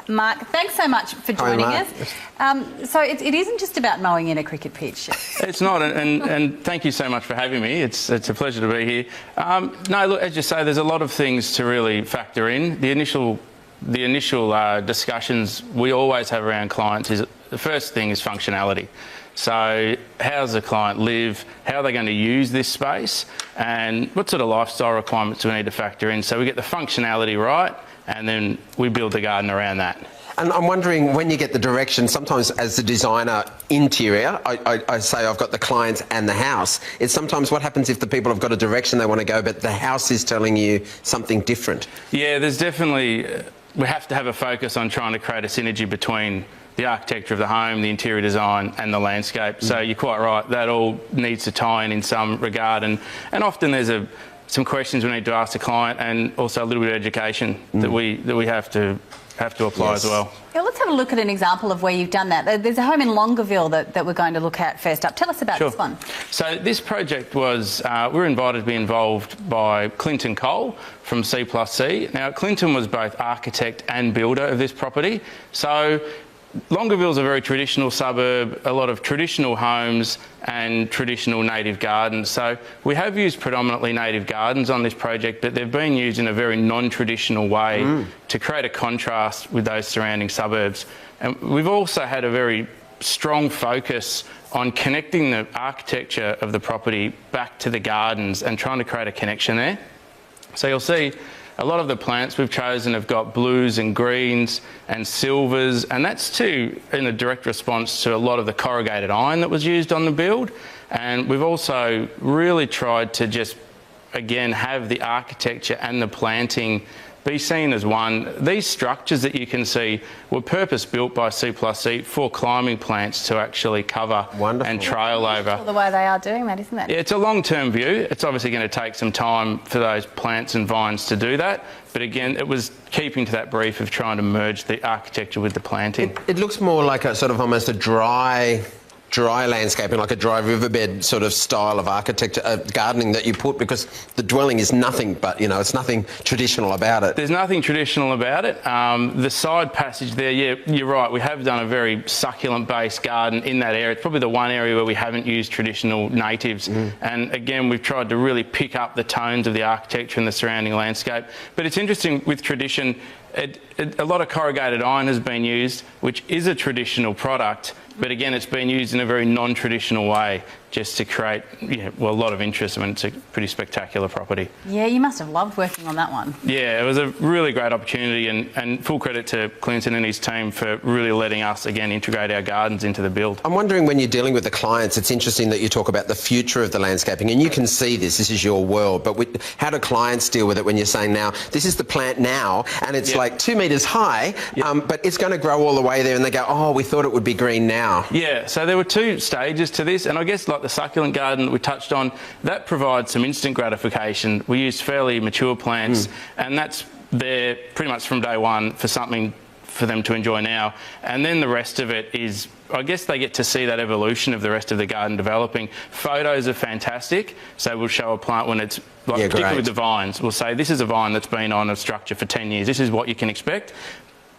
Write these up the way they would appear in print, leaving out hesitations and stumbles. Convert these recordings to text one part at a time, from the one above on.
Mark, thanks so much for joining Hi, us. So it isn't just about mowing in a cricket pitch. It's not, and thank you so much for having me. It's a pleasure to be here. No, look, as you say, there's a lot of things to really factor in. The initial discussions we always have around clients is the first thing is functionality. So how does the client live? How are they going to use this space? And what sort of lifestyle requirements do we need to factor in? So we get the functionality right, and then we build the garden around that. And I'm wondering, when you get the direction, sometimes as the designer interior, I say I've got the clients and the house. It's sometimes what happens if the people have got a direction they want to go, but the house is telling you something different? Yeah, there's definitely, we have to have a focus on trying to create a synergy between the architecture of the home, the interior design and the landscape. So you're quite right, that all needs to tie in some regard, and often there's some questions we need to ask the client, and also a little bit of education that we have to apply as well. Yeah, let's have a look at an example of where you've done that. There's a home in Longueville that we're going to look at first up. Tell us about this one. So this project was, we were invited to be involved by Clinton Cole from C+C. Now, Clinton was both architect and builder of this property. So Longueville's a very traditional suburb, a lot of traditional homes and traditional native gardens. So we have used predominantly native gardens on this project, but they've been used in a very non-traditional way to create a contrast with those surrounding suburbs. And we've also had a very strong focus on connecting the architecture of the property back to the gardens and trying to create a connection there. So you'll see a lot of the plants we've chosen have got blues and greens and silvers, and that's in a direct response to a lot of the corrugated iron that was used on the build. And we've also really tried to just, again, have the architecture and the planting be seen as one. These structures that you can see were purpose-built by C+C for climbing plants to actually cover and trail over. The way they are doing that, isn't it? Yeah, it's a long-term view. It's obviously going to take some time for those plants and vines to do that. But again, it was keeping to that brief of trying to merge the architecture with the planting. It looks more like a sort of almost a dry landscaping, like a dry riverbed sort of style of architecture, gardening that you put, because the dwelling is nothing but, you know, it's nothing traditional about it. There's nothing traditional about it. The side passage there, yeah, you're right, we have done a very succulent-based garden in that area. It's probably the one area where we haven't used traditional natives. And again, we've tried to really pick up the tones of the architecture and the surrounding landscape. But it's interesting with tradition, a lot of corrugated iron has been used, which is a traditional product, but again, it's been used in a very non-traditional way just to create, a lot of interest. I mean, it's a pretty spectacular property. Yeah, you must have loved working on that one. Yeah, it was a really great opportunity, and full credit to Clinton and his team for really letting us, again, integrate our gardens into the build. I'm wondering, when you're dealing with the clients, it's interesting that you talk about the future of the landscaping, and you can see this is your world, but how do clients deal with it when you're saying, now, this is the plant now, and it's like 2 metres high, but it's going to grow all the way there, and they go, oh, we thought it would be green now. Yeah, so there were 2 stages to this, and I guess like the succulent garden that we touched on, that provides some instant gratification. We use fairly mature plants, and that's there pretty much from day one for something for them to enjoy now. And then the rest of it is, I guess they get to see that evolution of the rest of the garden developing. Photos are fantastic, so we'll show a plant when it's, particularly with the vines, we'll say this is a vine that's been on a structure for 10 years, this is what you can expect.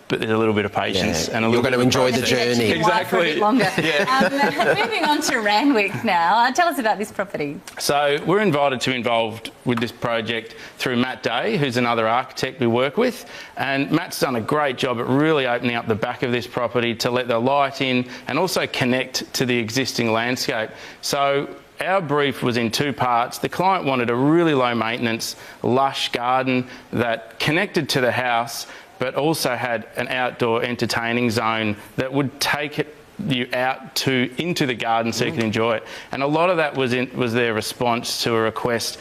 But there's a little bit of patience and a little You're going to enjoy the journey. Exactly. Longer. Moving on to Randwick now. Tell us about this property. So we're invited to be involved with this project through Matt Day, who's another architect we work with. And Matt's done a great job at really opening up the back of this property to let the light in and also connect to the existing landscape. So our brief was in 2 parts. The client wanted a really low maintenance, lush garden that connected to the house, but also had an outdoor entertaining zone that would take you out into the garden so you can enjoy it. And a lot of that was their response to a request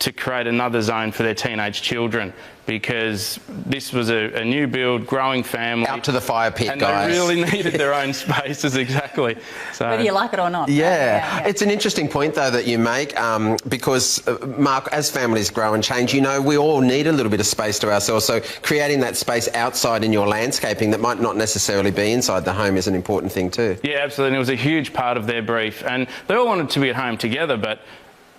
to create another zone for their teenage children, because this was a new build, growing family. Out to the fire pit, and guys. they really needed their own spaces, exactly. So, whether you like it or not. Yeah. It's an interesting point, though, that you make, because, Mark, as families grow and change, we all need a little bit of space to ourselves. So creating that space outside in your landscaping that might not necessarily be inside the home is an important thing too. Yeah, absolutely. And it was a huge part of their brief. And they all wanted to be at home together, but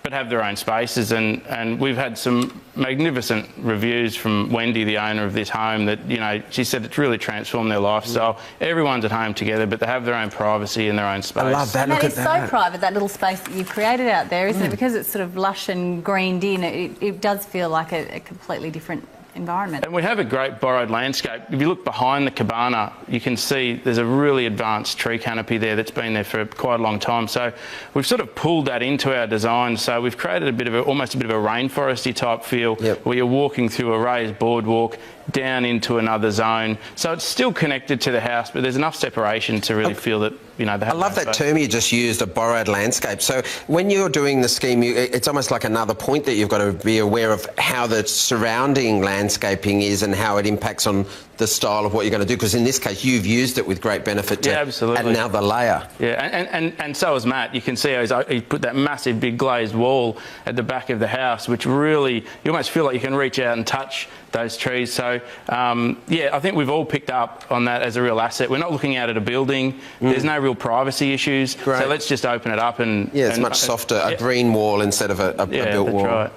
but have their own spaces. And we've had some magnificent reviews from Wendy, the owner of this home, that, you know, she said it's really transformed their lifestyle. Everyone's at home together, but they have their own privacy and their own space. I love that. And Look that at is that. so private, that little space that you've created out there, isn't it? Because it's sort of lush and greened in, it does feel like a completely different environment. And we have a great borrowed landscape. If you look behind the cabana, you can see there's a really advanced tree canopy there that's been there for quite a long time. So we've sort of pulled that into our design. So we've created almost a bit of a rainforesty type feel, where you're walking through a raised boardwalk down into another zone. So it's still connected to the house, but there's enough separation to really feel that, you know, they have I love their that space. term you just used, a borrowed landscape. So when you're doing the scheme, it's almost like another point that you've got to be aware of how the surrounding landscaping is and how it impacts on the style of what you're going to do. Because in this case, you've used it with great benefit to absolutely. add another layer. Yeah, and so has Matt. You can see how he put that massive big glazed wall at the back of the house, which really, you almost feel like you can reach out and touch those trees. So, yeah, I think we've all picked up on that as a real asset. We're not looking out at a building. There's no real privacy issues. Great. So let's just open it up and... Yeah, it's much softer, a green wall instead of a built wall. Right.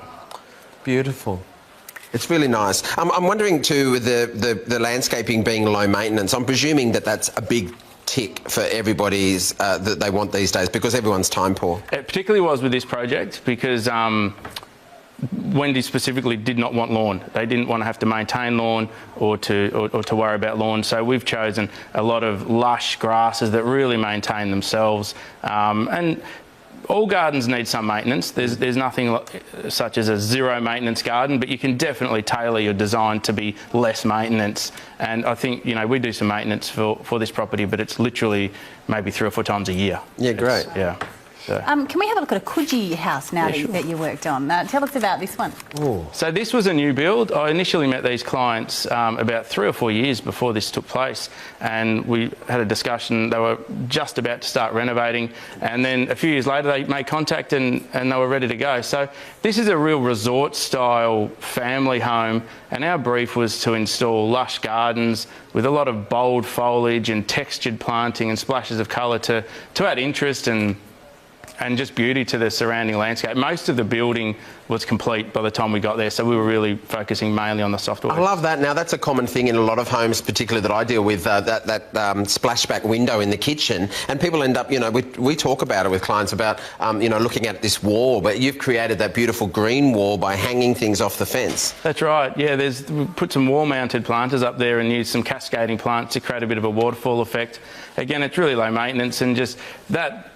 Beautiful. It's really nice. I'm wondering too, with the landscaping being low maintenance, I'm presuming that that's a big tick for everybody's that they want these days, because everyone's time poor. It particularly was with this project because Wendy specifically did not want lawn. They didn't want to have to maintain lawn or to worry about lawn. So we've chosen a lot of lush grasses that really maintain themselves. And all gardens need some maintenance. There's nothing such as a zero maintenance garden, but you can definitely tailor your design to be less maintenance. And I think, you know, we do some maintenance for this property, but it's literally maybe 3 or 4 times a year. Yeah, great. Yeah. So. Can we have a look at a Coogee house now that you worked on? Tell us about this one. Ooh. So this was a new build. I initially met these clients about 3 or 4 years before this took place, and we had a discussion. They were just about to start renovating, and then a few years later they made contact and they were ready to go. So this is a real resort-style family home, and our brief was to install lush gardens with a lot of bold foliage and textured planting and splashes of colour to add interest and just beauty to the surrounding landscape. Most of the building was complete by the time we got there, so we were really focusing mainly on the soft work. I love that. Now, that's a common thing in a lot of homes, particularly that I deal with, that splashback window in the kitchen, and people end up, you know, we talk about it with clients about, you know, looking at this wall, but you've created that beautiful green wall by hanging things off the fence. That's right, yeah, we put some wall-mounted planters up there and used some cascading plants to create a bit of a waterfall effect. Again, it's really low maintenance, and just that,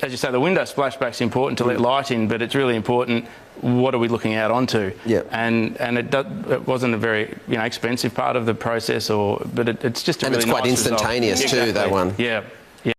as you say, the window splashback's important to let light in, but it's really important, what are we looking out onto? Yep. And it wasn't a very, you know, expensive part of the process, but it's just a And really it's quite nice result. instantaneous too, that one. Yeah.